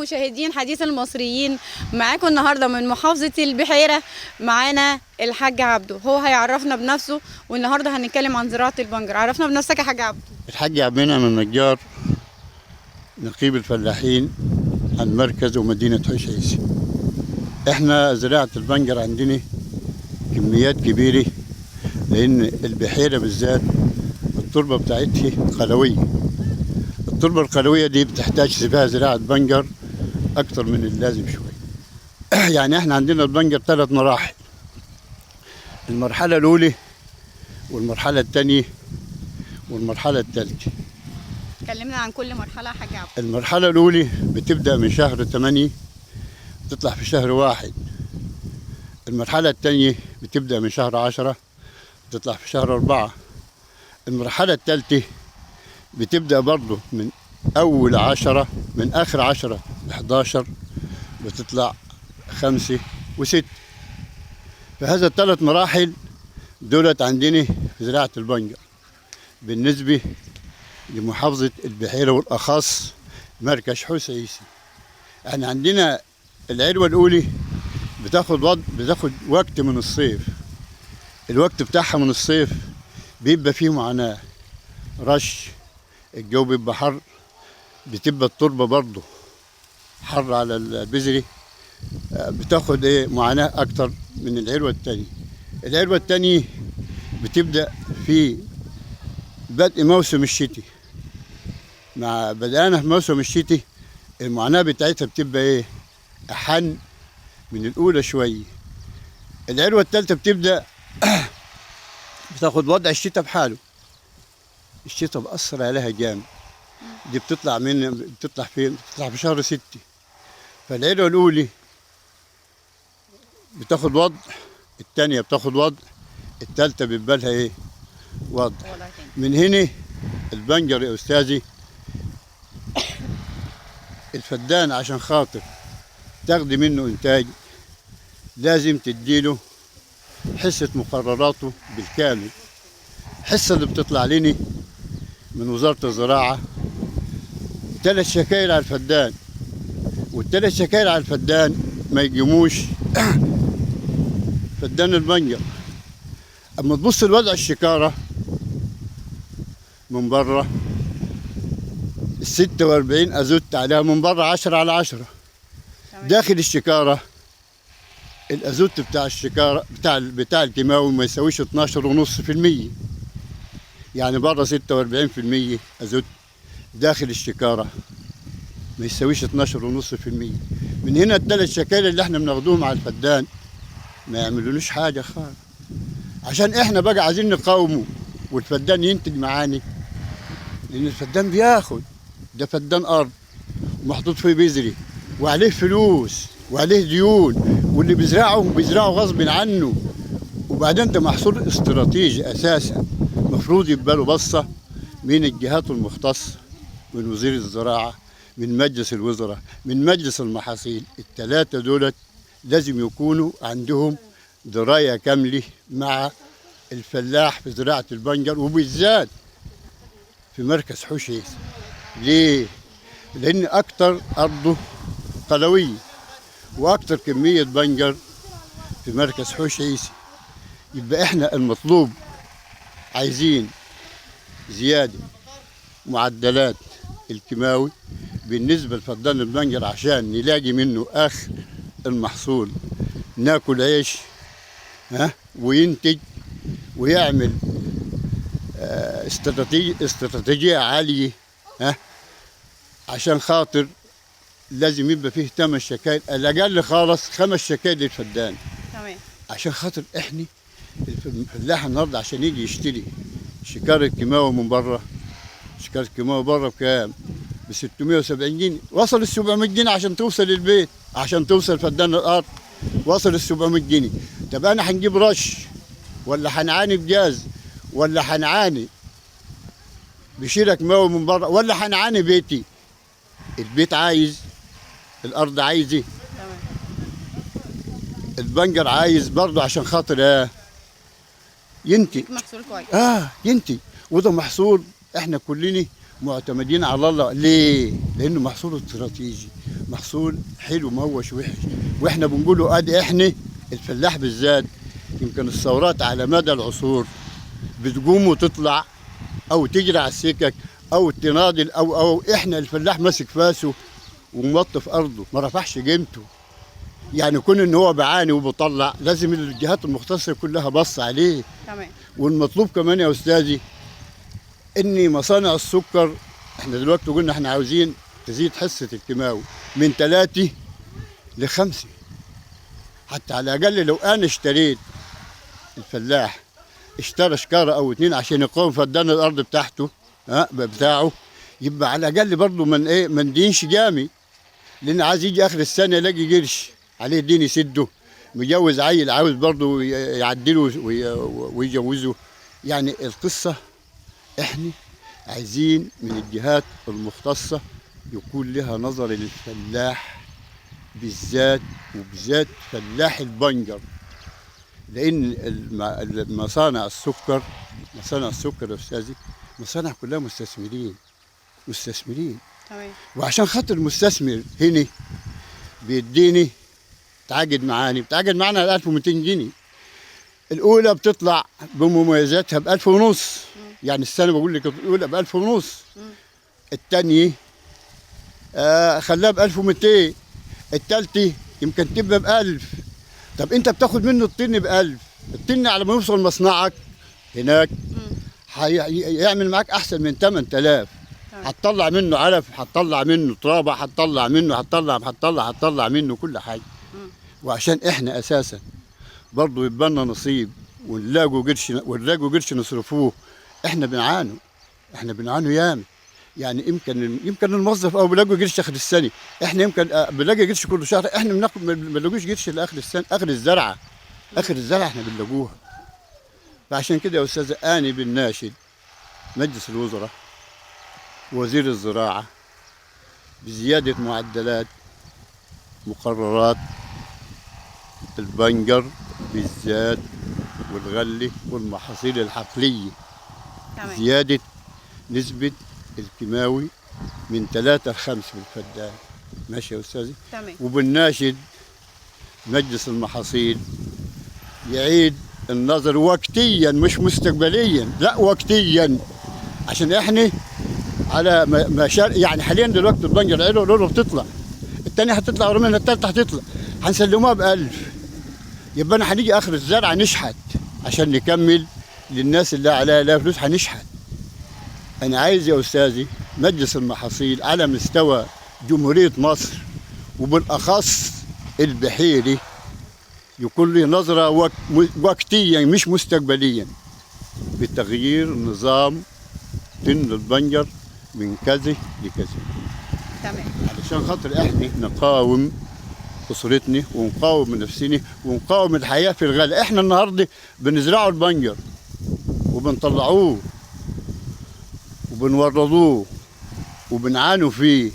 مشاهدين حديث المصريين، معاكم النهارده من محافظة البحيرة. معانا الحاج عبده، هو هيعرفنا بنفسه، والنهارده هنتكلم عن زراعة البنجر. عرفنا بنفسك يا حاج عبده. الحاج عبد المنعم النجار، نقيب الفلاحين عن مركز ومدينة حشيش. احنا زراعة البنجر عندنا كميات كبيرة، لأن البحيرة بالذات التربة بتاعتها قلوية. التربة القلوية دي بتحتاج فيها زراعة بنجر أكتر من اللازم شوية. يعني احنا عندنا البنجر 3 مراحل: المرحلة الأولى والمرحلة الثانية والمرحلة الثالثة. اتكلمنا عن كل مرحلة يا حاج عبده. المرحلة الأولى بتبدأ من شهر 8 تطلع في شهر 1. المرحلة الثانية بتبدأ من شهر 10 تطلع في شهر 4. المرحلة الثالثة بتبدأ برضه من أول 10، من آخر 10 ل11 بتطلع 5 و6. فهذا ال3 مراحل دولت عندنا في زراعة البنجر بالنسبة لمحافظة البحيرة، والأخص مركز حسيسي. احنا عندنا العلوة الأولى بتاخد وقت من الصيف. الوقت بتاعها من الصيف بيبقى فيه معاناة، رش، الجو بيبقى حر، بتبقى التربة برضه حر على البذرة، بتاخد معاناة أكتر من العلوة التانية. العلوة التانية بتبدأ في بدء موسم الشتاء. مع بدأنا في موسم الشتاء المعاناة بتاعتها بتبقى أحن من الأولى شوية. العلوة التالتة بتبدأ بتاخد وضع الشتاء بحاله. الشتاء بأثر عليها جامد. دي بتطلع في شهر 6. فالعلوة الأولى بتاخد وضع، الثانية بتاخد وضع، الثالثة بيبقى لها وضع. من هنا البنجر يا أستاذي، الفدان عشان خاطر تاخدي منه إنتاج لازم تديله حصة مقرراته بالكامل. الحصة اللي بتطلع لنا من وزارة الزراعة 3 شكاير على الفدان، وال3 شكاير على الفدان ما يقيموش فدان البنجر. اما تبص لوضع الشكارة من بره، ال46 ازوت عليها من بره 10 على 10. داخل الشكارة الازوت بتاع الشكارة بتاع الكيماوي ما يساويش 12.5%. يعني بره 46% ازوت، داخل الشكارة ما يساويش 12.5%. من هنا ال3 شكاير اللي احنا بناخدوهم على الفدان ما يعملولوش حاجة خالص. عشان احنا بقى عايزين نقاومه والفدان ينتج معانا، لان الفدان بياخد، ده فدان ارض ومحطوط فيه بذري وعليه فلوس وعليه ديون، واللي بيزرعه غصب عنه. وبعدين ده محصول استراتيجي اساسا، المفروض يبقى له بصه من الجهات المختصه، من وزير الزراعه، من مجلس الوزراء، من مجلس المحاصيل. ال3 دولت لازم يكونوا عندهم درايه كامله مع الفلاح في زراعه البنجر، وبالذات في مركز حشيش. ليه؟ لان اكتر ارضه قلويه واكتر كميه بنجر في مركز حشيش. يبقى احنا المطلوب عايزين زياده معدلات الكيماوي بالنسبه لفدان البنجر عشان نلاقي منه اخر المحصول، ناكل عيش وينتج ويعمل استراتيجيه عاليه. عشان خاطر لازم يبقى فيه 8 شكاير، الاقل خالص 5 شكاير للفدان. تمام. عشان خاطر احنا الفلاح النهارده عشان يجي يشتري شكاره كيماوي من بره، شكاره كيماوي بره بكام؟ ب 670 جنيه. وصل ال 700 جنيه عشان توصل البيت، عشان توصل فدان الارض وصل ال 700 جنيه. طب انا هنجيب رش، ولا هنعاني بجاز، ولا هنعاني بشيلة كيماوي من بره، ولا هنعاني بيتي؟ البيت عايز، الارض عايزه، البنجر عايز برضه عشان خاطر ينتج محصول كويس. ينتج. وده محصول احنا كلنا معتمدين على الله. ليه؟ لانه محصول استراتيجي، محصول حلو ما هوش وحش. واحنا بنقوله ادي احنا الفلاح بالذات، يمكن الثورات على مدى العصور بتقوم وتطلع او تجري على السكك او تناضل او احنا الفلاح ماسك فاسه وموط في ارضه ما رفعش قيمته. يعني كون ان هو بعاني وبطلع لازم الجهات المختصه كلها بص عليه. تمام. والمطلوب كمان يا استاذي ان مصانع السكر، احنا دلوقتي قلنا احنا عاوزين تزيد حصه الكيماوي من 3 ل5. حتى على الاقل لو انا اشتريت، الفلاح اشترى شكاره او 2 عشان يقوم فدان الارض بتاعته بتاعه، يبقى على الاقل برضه ما ندينش جامي، لان عايز يجي اخر السنه يلاقي قرش عليه دين يسده، مجوز عيل عاوز برضه يعدله ويجوزه. يعني القصه احنا عايزين من الجهات المختصه يكون لها نظر للفلاح بالذات، وبالذات فلاح البنجر. لان مصانع السكر يا استاذي مصانع كلها مستثمرين. تمام. وعشان خاطر المستثمر هنا بيديني بتعاقد معانا 1200 جنيه. الاولى بتطلع بمميزاتها ب 1500، يعني السنه بقول لك الاولى ب 1500، الثانيه خلاها ب 1200، الثالثه يمكن تبقى ب 1000. طب انت بتاخد منه الطن ب 1000، الطن على ما يوصل مصنعك هناك هيعمل معاك احسن من 8000. هتطلع منه علف، هتطلع منه ترابه، هتطلع منه كل حاجه. وعشان احنا اساسا برضه يبقى لنا نصيب ونلاقوا قرش نصرفوه. احنا بنعانوا ياما. يعني يمكن الموظف او بيلاقوا قرش اخر السنه، احنا يمكن بنلاقي قرش كل شهر، احنا ما بنلاقوش قرش لاخر السنه، اخر الزرعه احنا بنلاقوها. فعشان كده يا استاذ انا بناشد مجلس الوزراء ووزير الزراعه بزياده معدلات مقررات البنجر بالذات والغله والمحاصيل الحقليه. تمام. زياده نسبه الكيماوي من 3 ل5 بالفدان. ماشي يا استاذي؟ تمام. وبنناشد مجلس المحاصيل يعيد النظر وقتيا مش مستقبليا، لا وقتيا، عشان احنا على يعني حاليا دلوقتي البنجر العلو بتطلع، الثانيه هتطلع ورا منها، الثالثه هتطلع، هنسلموها ب1000. يبقى انا هنيجي اخر الزرعه نشحت عشان نكمل للناس اللي عليها لا فلوس، هنشحت. انا عايز يا استاذي مجلس المحاصيل على مستوى جمهوريه مصر وبالاخص البحيري يكون له نظره وقتيا مش مستقبليا بتغيير نظام طن البنجر من كذا لكذا. تمام. علشان خاطر احنا نقاوم اسرتنا ونقاوم نفسنا ونقاوم الحياه في الغلا. احنا النهارده بنزرعوا البنجر وبنطلعوه وبنوردوه وبنعانوا فيه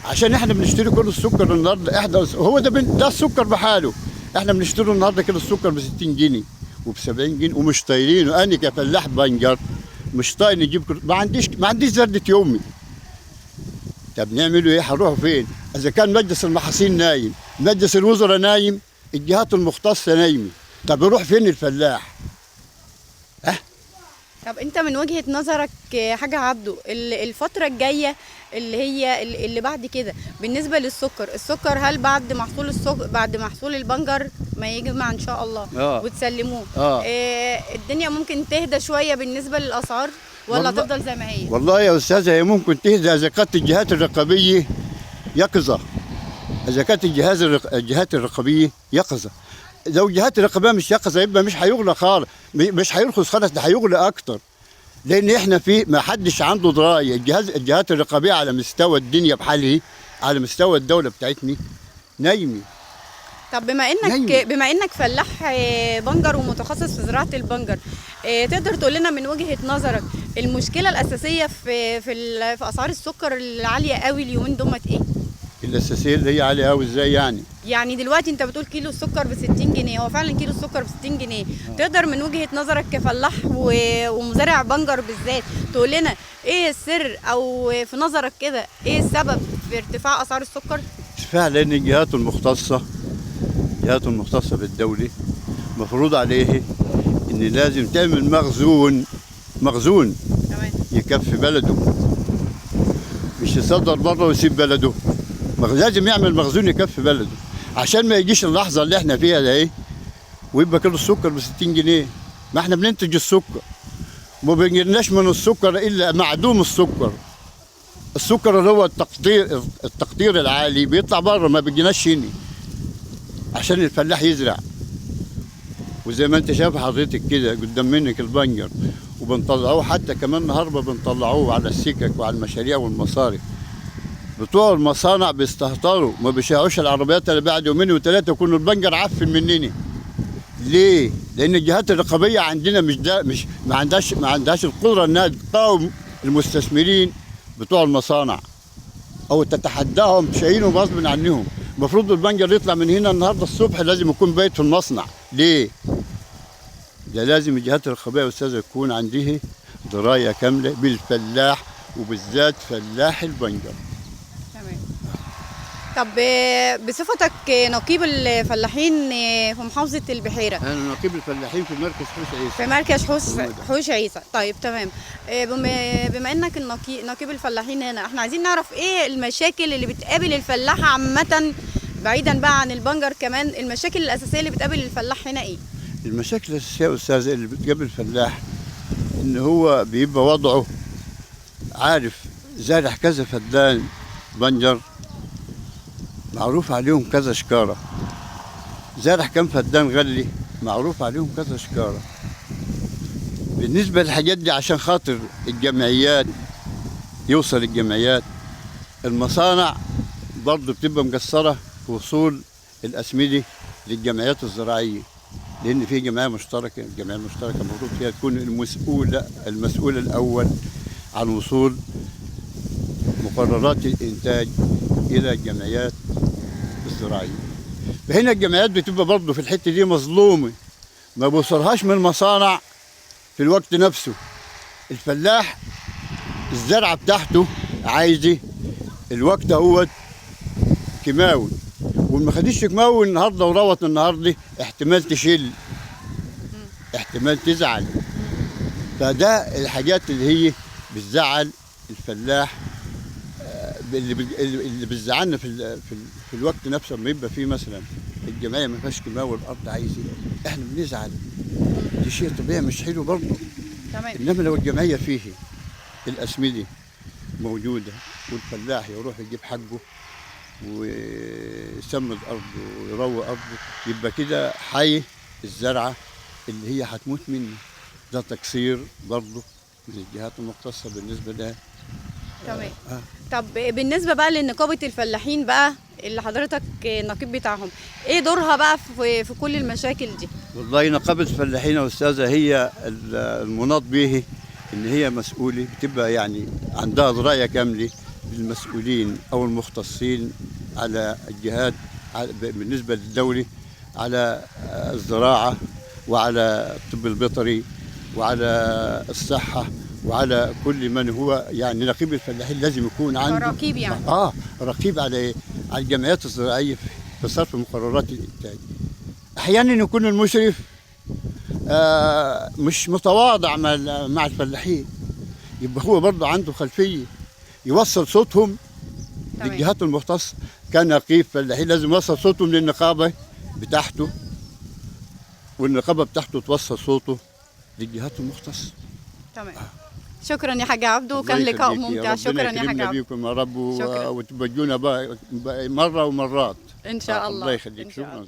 عشان احنا بنشتري كل السكر النهارده. هو ده السكر بحاله. احنا بنشتري النهارده كيلو السكر ب 60 جنيه وب 70 جنيه ومش طايرينه. انا كفلاح بنجر مش طايق نجيب ما عنديش زردة يومي. طب نعملوا ايه؟ هنروحوا فين؟ اذا كان مجلس المحاصيل نايم، مجلس الوزراء نايم، الجهات المختصه نايمه، طب يروح فين الفلاح؟ طب انت من وجهة نظرك حاجة عبده، الفترة الجاية اللي بعد كده بالنسبة السكر هل بعد محصول البنجر ما يجمع ان شاء الله وتسلموه الدنيا ممكن تهدى شوية بالنسبة للأسعار ولا تفضل زي ما هي؟ والله يا استاذة هي ممكن تهدى اذا كانت الجهات الرقابية يقظة. اذا كانت الجهات الرقابية يقظة. لو الجهات الرقابية مش يقظة يبقى مش هيغلى خالص، مش هيرخص خالص، ده هيغلى اكتر. لان احنا ما حدش عنده درايه. الجهات الرقابيه على مستوى الدنيا بحاله، على مستوى الدوله بتاعتنا نايمه. طب بما انك فلاح بنجر ومتخصص في زراعه البنجر، تقدر تقول لنا من وجهه نظرك المشكله الاساسيه في اسعار السكر العاليه قوي اليومين دول ايه؟ الاساسيه اللي هي عاليه قوي ازاي يعني؟ يعني دلوقتي انت بتقول كيلو السكر ب 60 جنيه، هو فعلا كيلو السكر ب 60 جنيه. تقدر من وجهة نظرك كفلاح ومزارع بنجر بالذات تقول لنا ايه السر، او في نظرك كده ايه السبب في ارتفاع اسعار السكر؟ ارتفاع لان الجهات المختصه بالدوله مفروض عليه ان لازم تعمل مخزون تمام. يكفي بلده، مش يصدر بره ويسيب بلده. لازم يعمل مخزون يكفي بلده عشان ما يجيش اللحظه اللي احنا فيها ده ايه ويبقى كيلو السكر ب 60 جنيه. ما احنا بننتج السكر وما بنجيلناش من السكر الا معدوم السكر. السكر اللي هو التقطير العالي بيطلع بره، ما بيجيناش هنا عشان الفلاح يزرع. وزي ما انت شايف حضرتك كده قدام منك البنجر، وبنطلعوه حتى كمان النهارده بنطلعوه على السكك وعلى المشاريع والمصارف. بتوع المصانع بيستهتروا، ما بيشيعوش العربيات اللي بعد يومين وثلاثه يكون البنجر عفن مننا. ليه؟ لان الجهات الرقابيه عندنا مش ما عندهاش القدره انها تقاوم المستثمرين بتوع المصانع او تتحداهم شايلهم غصب عنهم. المفروض البنجر يطلع من هنا النهارده الصبح لازم يكون بايت في المصنع. ليه؟ ده لازم الجهات الرقابيه يا استاذه يكون عندها درايه كامله بالفلاح وبالذات فلاح البنجر. تمام. طب بصفتك نقيب الفلاحين في محافظة البحيرة. انا نقيب الفلاحين في مركز حوش عيسى. في مركز حوش عيسى. طيب تمام. بما انك نقيب الفلاحين هنا، احنا عايزين نعرف ايه المشاكل اللي بتقابل الفلاح عامة، بعيدا بقى عن البنجر، كمان المشاكل الأساسية اللي بتقابل الفلاح هنا ايه؟ المشاكل الأساسية يا أستاذ اللي بتقابل الفلاح إن هو بيبقى وضعه عارف زارع كذا فدان بنجر معروف عليهم كذا شكارة، زارع كم فدان غلي معروف عليهم كذا شكارة. بالنسبة للحاجات دي عشان خاطر الجمعيات يوصل الجمعيات، المصانع برضه بتبقى مقصرة في وصول الأسمدة للجمعيات الزراعية، لأن في جمعية مشتركة. الجمعية المشتركة المفروض فيها تكون المسؤول الأول عن وصول مقررات الإنتاج إلى الجمعيات الزراعية. فهنا الجمعيات بتبقى برضه في الحتة دي مظلومة، ما بوصلهاش من المصانع في الوقت نفسه. الفلاح الزرعة بتاعته عايزة الوقت هو كيماوي، وما خديش كيماوي النهارده وروت النهارده احتمال تشل، احتمال تزعل. فده الحاجات اللي هي بتزعل الفلاح، اللي بتزعلنا في الوقت نفسه. لما يبقى فيه مثلا الجمعيه ما فيهاش كيماوي والارض عايزه، احنا بنزعل. دي شيء طبيعي مش حلو برضه. تمام. انما لو الجمعيه فيه الاسمده موجوده والفلاح يروح يجيب حقه ويسمد ارضه ويروق ارضه، يبقى كده حي الزرعه اللي هي هتموت منه. ده تقصير برضه من الجهات المختصه بالنسبه لها. تمام. طب بالنسبه بقى لنقابه الفلاحين بقى اللي حضرتك النقيب بتاعهم، ايه دورها بقى في كل المشاكل دي؟ والله نقابه الفلاحين يا استاذه هي المناط به ان هي مسؤوله، بتبقى يعني عندها درايه كامله بالمسؤولين او المختصين على الجهات بالنسبه للدوله، على الزراعه وعلى الطب البيطري وعلى الصحه وعلى كل من هو يعني نقيب الفلاحين لازم يكون عنده رقيب يعني. رقيب على الجمعيات الزراعيه في صرف مقررات الانتاج. احيانا يكون المشرف مش متواضع مع الفلاحين، يبقى هو برضه عنده خلفيه يوصل صوتهم للجهات المختصه. كنقيب فلاحين لازم يوصل صوتهم للنقابه بتاعته، والنقابه بتاعته توصل صوته للجهات المختصه. تمام. شكرا يا حاج عبده، كان لقاء ممتع. شكرا يا حاج عبده. بيكم يا رب وتبجونا بقى مره ومرات ان شاء الله. الله يخليك. شكرا.